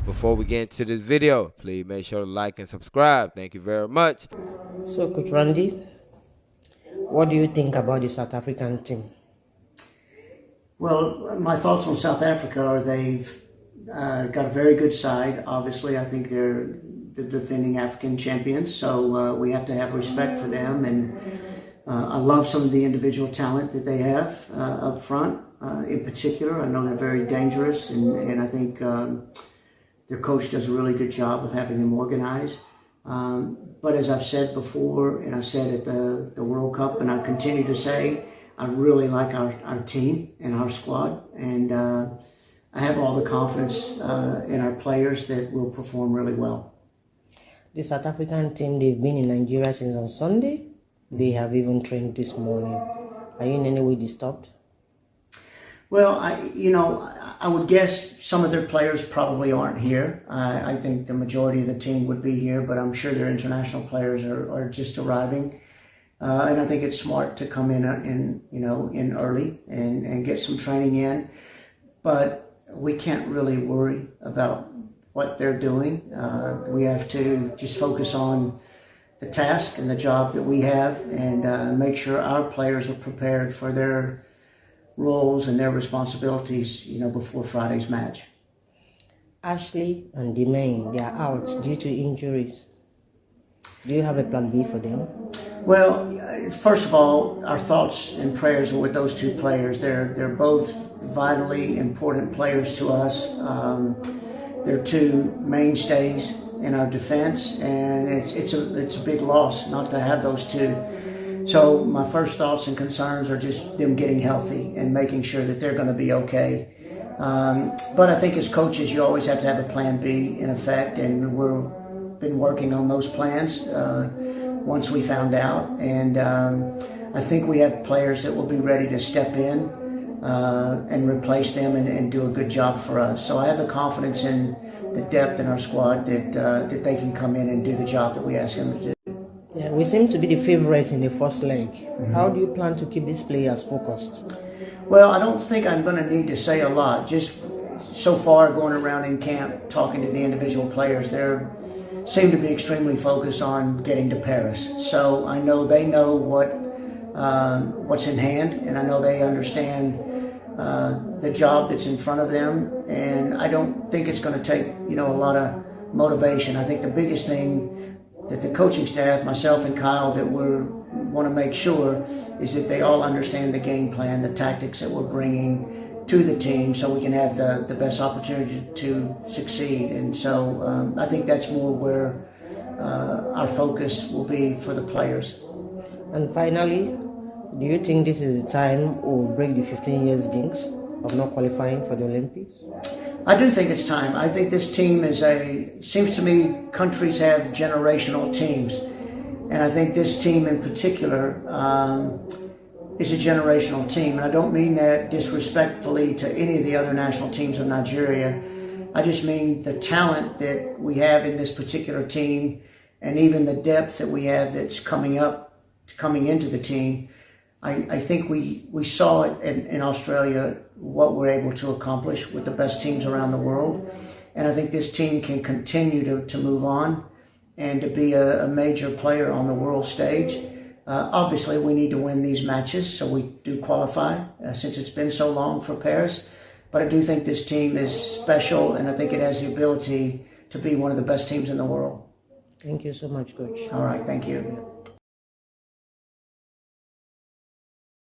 before we get into this video, please make sure to like and subscribe. Thank you very much. So, Coach Randy, what do you think about the South African team? Well, my thoughts on South Africa are they've got a very good side. Obviously, I think they're the defending African champions, so we have to have respect for them. And I love some of the individual talent that they have up front. In particular, I know they're very dangerous, and I think their coach does a really good job of having them organized. But as I've said before, and I said at the World Cup, and I continue to say, I really like our team and our squad, and I have all the confidence in our players that will perform really well. The South African team, they've been in Nigeria since on Sunday. They have even trained this morning. Are you in any way disturbed? Well, I would guess some of their players probably aren't here. I think the majority of the team would be here, but I'm sure their international players are just arriving. And I think it's smart to come in early and get some training in. But we can't really worry about what they're doing. We have to just focus on the task and the job that we have, and make sure our players are prepared for their roles and their responsibilities, before Friday's match. Ashleigh and Demain, they are out due to injuries. Do you have a plan B for them? Well, first of all, our thoughts and prayers are with those two players. They're both vitally important players to us. They're two mainstays in our defense, and it's a big loss not to have those two. So my first thoughts and concerns are just them getting healthy and making sure that they're going to be okay. But I think as coaches, you always have to have a plan B in effect, and we've been working on those plans once we found out. And I think we have players that will be ready to step in and replace them and do a good job for us. So I have the confidence in the depth in our squad that they can come in and do the job that we ask them to do. Yeah, we seem to be the favorites in the first leg. Mm-hmm. How do you plan to keep these players focused? Well, I don't think I'm going to need to say a lot. Just so far going around in camp, talking to the individual players, they seem to be extremely focused on getting to Paris. So I know they know what's in hand, and I know they understand the job that's in front of them. And I don't think it's going to take, a lot of motivation. I think the biggest thing that the coaching staff, myself and Kyle, that we want to make sure is that they all understand the game plan, the tactics that we're bringing to the team, so we can have the best opportunity to succeed. And so I think that's more where our focus will be for the players. And finally, do you think this is the time we'll break the 15 years jinx of not qualifying for the Olympics? I do think it's time. I think this team seems to me countries have generational teams. And I think this team in particular is a generational team. And I don't mean that disrespectfully to any of the other national teams of Nigeria. I just mean the talent that we have in this particular team, and even the depth that we have that's coming into the team. I think we saw it in Australia, what we're able to accomplish with the best teams around the world. And I think this team can continue to move on and to be a major player on the world stage. Obviously, we need to win these matches, so we do qualify since it's been so long for Paris. But I do think this team is special, and I think it has the ability to be one of the best teams in the world. Thank you so much, Coach. All right, thank you.